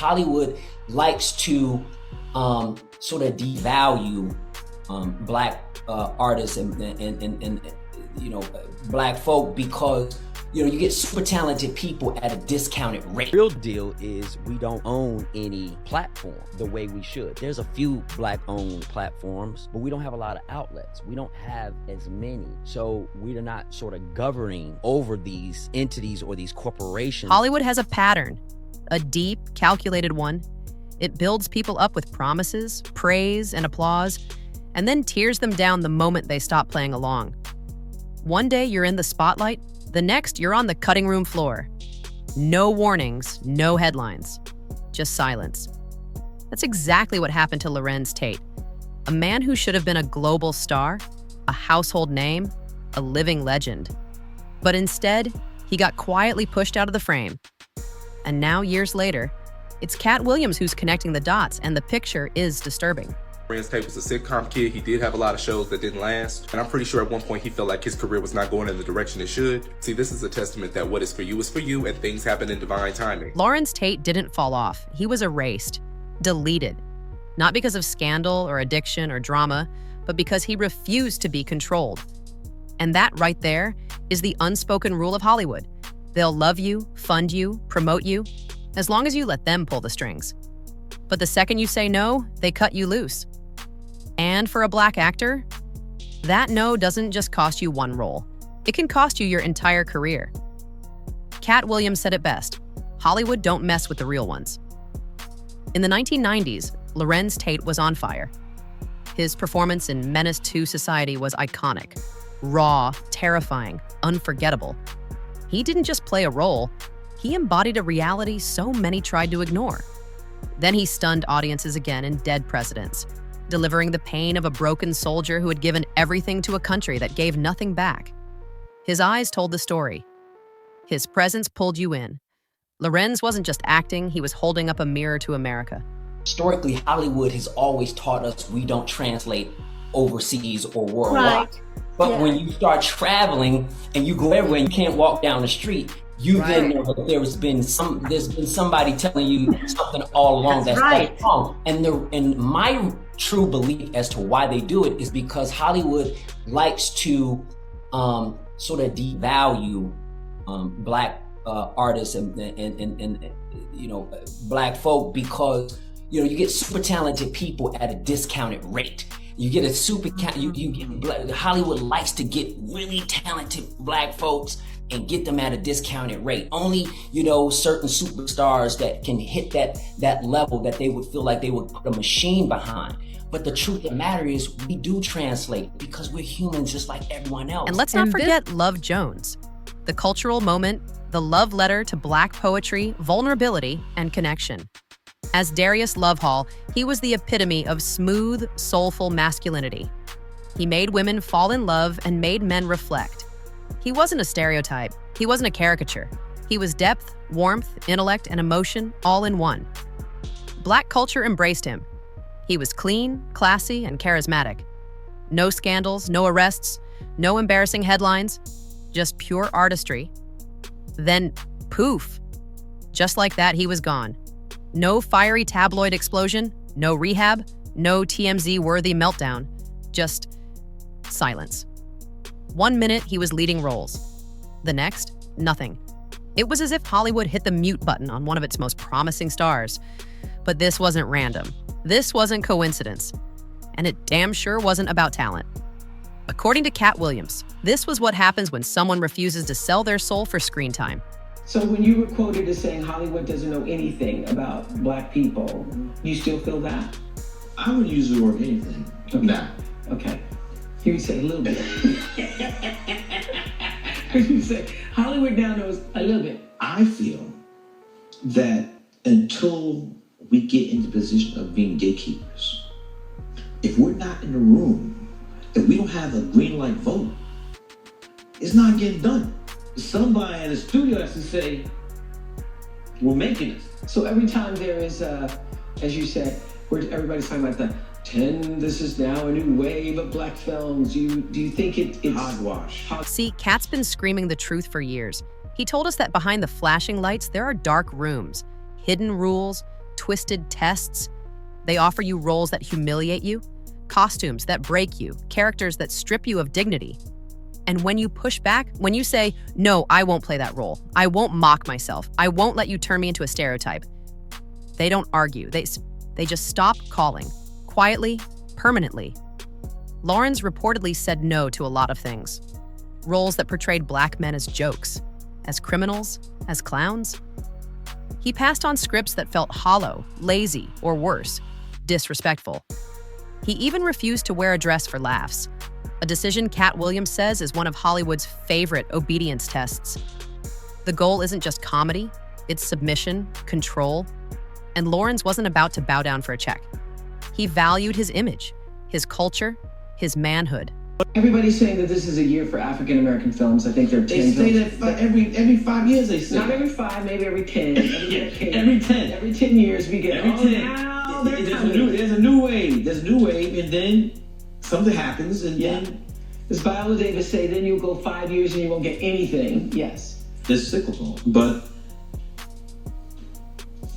Hollywood likes to sort of devalue black artists and black folk because you get super talented people at a discounted rate. Real deal is we don't own any platform the way we should. There's a few black-owned platforms, but we don't have a lot of outlets. We don't have as many. So we're not sort of governing over these entities or these corporations. Hollywood has a pattern, a deep, calculated one. It builds people up with promises, praise, and applause, and then tears them down the moment they stop playing along. One day you're in the spotlight, the next you're on the cutting room floor. No warnings, no headlines, just silence. That's exactly what happened to Larenz Tate, a man who should have been a global star, a household name, a living legend. But instead, he got quietly pushed out of the frame. And now, years later, it's Katt Williams who's connecting the dots, and the picture is disturbing. Larenz Tate was a sitcom kid. He did have a lot of shows that didn't last. And I'm pretty sure at one point he felt like his career was not going in the direction it should. See, this is a testament that what is for you, and things happen in divine timing. Larenz Tate didn't fall off. He was erased, deleted. Not because of scandal or addiction or drama, but because he refused to be controlled. And that right there is the unspoken rule of Hollywood. They'll love you, fund you, promote you, as long as you let them pull the strings. But the second you say no, they cut you loose. And for a black actor, that no doesn't just cost you one role. It can cost you your entire career. Katt Williams said it best, Hollywood don't mess with the real ones. In the 1990s, Larenz Tate was on fire. His performance in Menace to Society was iconic, raw, terrifying, unforgettable. He didn't just play a role, he embodied a reality so many tried to ignore. Then he stunned audiences again in Dead Presidents, delivering the pain of a broken soldier who had given everything to a country that gave nothing back. His eyes told the story. His presence pulled you in. Larenz wasn't just acting, he was holding up a mirror to America. Historically, Hollywood has always taught us we don't translate overseas or worldwide. Right. But when you start traveling and you go everywhere and you can't walk down the street, you then know that there's been somebody telling you something all along that's wrong. And my true belief as to why they do it is because Hollywood likes to sort of devalue black artists and black folk because you get super talented people at a discounted rate. You get a Hollywood likes to get really talented black folks and get them at a discounted rate. Only, certain superstars that can hit that level that they would feel like they would put a machine behind. But the truth of the matter is we do translate because we're humans just like everyone else. And let's not forget Love Jones, the cultural moment, the love letter to black poetry, vulnerability, and connection. As Darius Lovehall, he was the epitome of smooth, soulful masculinity. He made women fall in love and made men reflect. He wasn't a stereotype. He wasn't a caricature. He was depth, warmth, intellect, and emotion all in one. Black culture embraced him. He was clean, classy, and charismatic. No scandals, no arrests, no embarrassing headlines, just pure artistry. Then, poof, just like that, he was gone. No fiery tabloid explosion, no rehab, no TMZ-worthy meltdown, just silence. 1 minute, he was leading roles. The next, nothing. It was as if Hollywood hit the mute button on one of its most promising stars. But this wasn't random. This wasn't coincidence. And it damn sure wasn't about talent. According to Katt Williams, this was what happens when someone refuses to sell their soul for screen time. So when you were quoted as saying Hollywood doesn't know anything about black people, you still feel that? I wouldn't use the word anything. Okay. Nah. Okay. You would say a little bit. You say Hollywood now knows a little bit. I feel that until we get into the position of being gatekeepers, if we're not in the room, if we don't have a green light vote, it's not getting done. Somebody in the studio has to say, we're making it. So every time there is, as you said, where everybody's talking about this is now a new wave of black films. Do you think it's hogwash? See, Katt's been screaming the truth for years. He told us that behind the flashing lights, there are dark rooms, hidden rules, twisted tests. They offer you roles that humiliate you, costumes that break you, characters that strip you of dignity. And when you push back, when you say, no, I won't play that role, I won't mock myself, I won't let you turn me into a stereotype, they don't argue. They just stop calling, quietly, permanently. Larenz reportedly said no to a lot of things. Roles that portrayed Black men as jokes, as criminals, as clowns. He passed on scripts that felt hollow, lazy, or worse, disrespectful. He even refused to wear a dress for laughs, a decision Katt Williams says is one of Hollywood's favorite obedience tests. The goal isn't just comedy, it's submission, control, and Larenz wasn't about to bow down for a check. He valued his image, his culture, his manhood. Everybody's saying that this is a year for African American films. I think they're 10 They say films. that every 5 years they say. Not every 5, maybe every 10. Every 10. Every 10 years we get. Every 10. Now they're There's coming. a new wave. There's a new wave, and then something happens, and then Does Viola Davis say then you'll go 5 years and you won't get anything? Yes. it's cyclical. But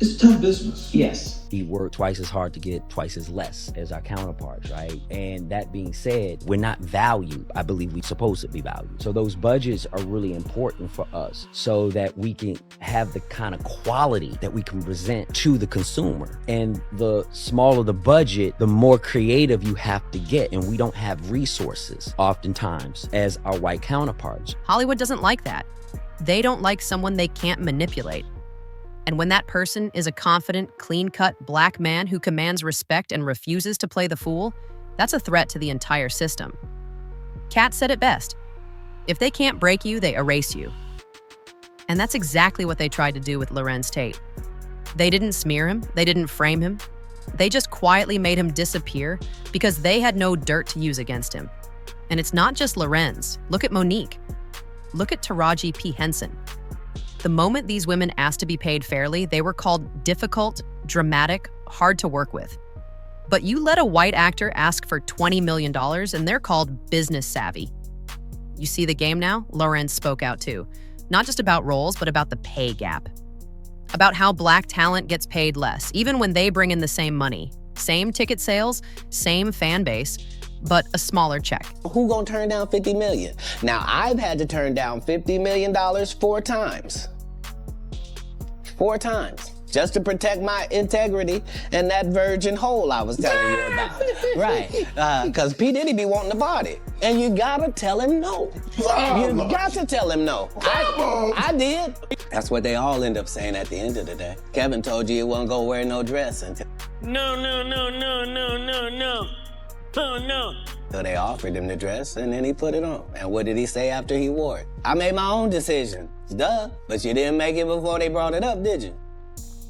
it's tough business. Yes. We work twice as hard to get twice as less as our counterparts, right? And that being said, we're not valued. I believe we're supposed to be valued. So those budgets are really important for us so that we can have the kind of quality that we can present to the consumer. And the smaller the budget, the more creative you have to get. And we don't have resources oftentimes as our white counterparts. Hollywood doesn't like that. They don't like someone they can't manipulate. And when that person is a confident, clean-cut Black man who commands respect and refuses to play the fool, that's a threat to the entire system. Katt said it best. If they can't break you, they erase you. And that's exactly what they tried to do with Larenz Tate. They didn't smear him, they didn't frame him. They just quietly made him disappear because they had no dirt to use against him. And it's not just Larenz. Look at Monique. Look at Taraji P. Henson. The moment these women asked to be paid fairly, they were called difficult, dramatic, hard to work with. But you let a white actor ask for $20 million and they're called business savvy. You see the game now? Larenz spoke out too. Not just about roles, but about the pay gap. About how Black talent gets paid less, even when they bring in the same money. Same ticket sales, same fan base, but a smaller check. Who gonna turn down $50 million? Now, I've had to turn down $50 million 4 times. 4 times. Just to protect my integrity and that virgin hole I was telling you about. Right. Because P. Diddy be wanting the body. And you gotta tell him no. You got to tell him no. I did. That's what they all end up saying at the end of the day. Kevin told you he wasn't gonna wear no dress until... No. Oh, no. So they offered him the dress, and then he put it on. And what did he say after he wore it? I made my own decision. Duh. But you didn't make it before they brought it up, did you?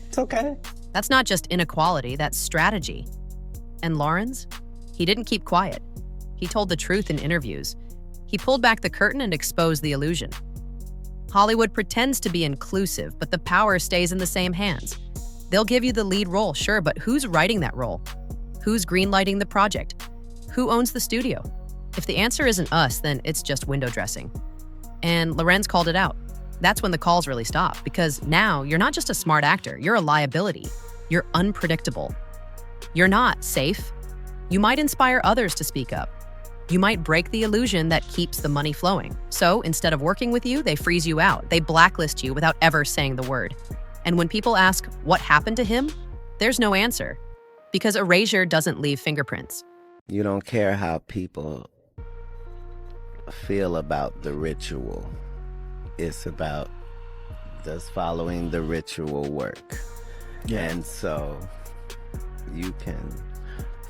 It's okay. That's not just inequality, that's strategy. And Larenz? He didn't keep quiet. He told the truth in interviews. He pulled back the curtain and exposed the illusion. Hollywood pretends to be inclusive, but the power stays in the same hands. They'll give you the lead role, sure, but who's writing that role? Who's greenlighting the project? Who owns the studio? If the answer isn't us, then it's just window dressing. And Larenz called it out. That's when the calls really stop, because now you're not just a smart actor, you're a liability. You're unpredictable. You're not safe. You might inspire others to speak up. You might break the illusion that keeps the money flowing. So instead of working with you, they freeze you out. They blacklist you without ever saying the word. And when people ask, what happened to him? There's no answer. Because erasure doesn't leave fingerprints. You don't care how people feel about the ritual. It's about does following the ritual work. Yeah. And so you can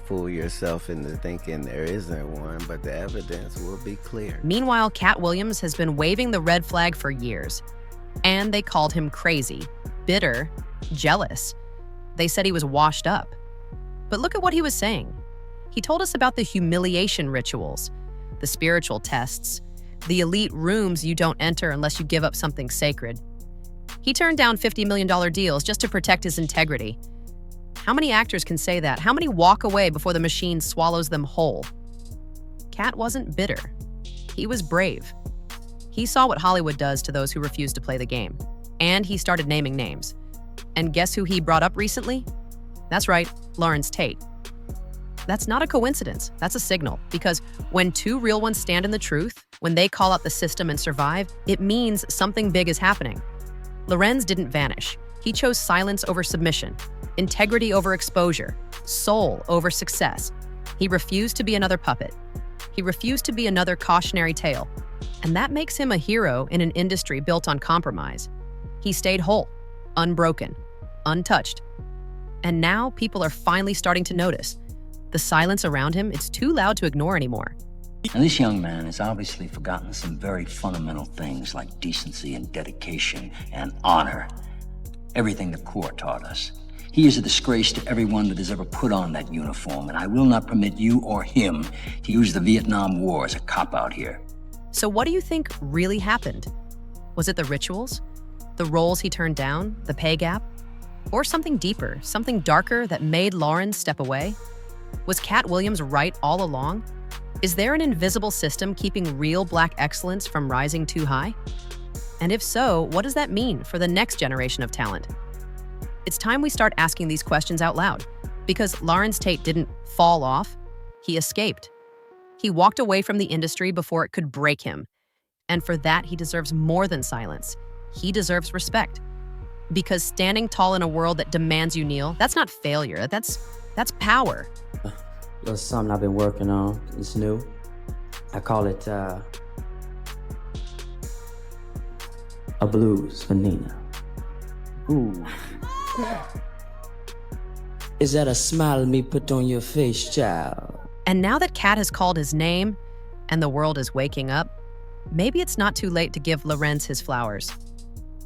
fool yourself into thinking there isn't one, but the evidence will be clear. Meanwhile, Katt Williams has been waving the red flag for years. And they called him crazy, bitter, jealous. They said he was washed up. But look at what he was saying. He told us about the humiliation rituals, the spiritual tests, the elite rooms you don't enter unless you give up something sacred. He turned down $50 million deals just to protect his integrity. How many actors can say that? How many walk away before the machine swallows them whole? Katt wasn't bitter. He was brave. He saw what Hollywood does to those who refuse to play the game. And he started naming names. And guess who he brought up recently? That's right, Larenz Tate. That's not a coincidence, that's a signal, because when two real ones stand in the truth, when they call out the system and survive, it means something big is happening. Larenz didn't vanish. He chose silence over submission, integrity over exposure, soul over success. He refused to be another puppet. He refused to be another cautionary tale. And that makes him a hero in an industry built on compromise. He stayed whole, unbroken, untouched. And now people are finally starting to notice. The silence around him, it's too loud to ignore anymore. Now, this young man has obviously forgotten some very fundamental things like decency and dedication and honor. Everything the Corps taught us. He is a disgrace to everyone that has ever put on that uniform, and I will not permit you or him to use the Vietnam War as a cop-out here. So what do you think really happened? Was it the rituals? The roles he turned down? The pay gap? Or something deeper, something darker that made Larenz step away? Was Katt Williams right all along? Is there an invisible system keeping real Black excellence from rising too high? And if so, what does that mean for the next generation of talent? It's time we start asking these questions out loud, because Larenz Tate didn't fall off, he escaped. He walked away from the industry before it could break him. And for that, he deserves more than silence. He deserves respect. Because standing tall in a world that demands you kneel, that's not failure, that's power. There's something I've been working on. It's new. I call it a blues for Nina. Ooh. Is that a smile me put on your face, child? And now that Katt has called his name and the world is waking up, maybe it's not too late to give Larenz his flowers.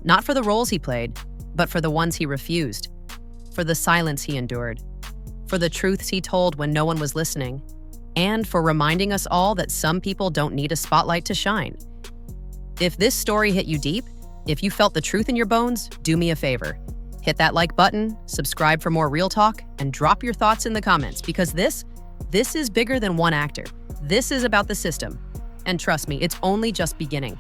Not for the roles he played, but for the ones he refused, for the silence he endured, for the truths he told when no one was listening, and for reminding us all that some people don't need a spotlight to shine. If this story hit you deep, if you felt the truth in your bones, do me a favor. Hit that like button, subscribe for more real talk, and drop your thoughts in the comments, because this is bigger than one actor. This is about the system. And trust me, it's only just beginning.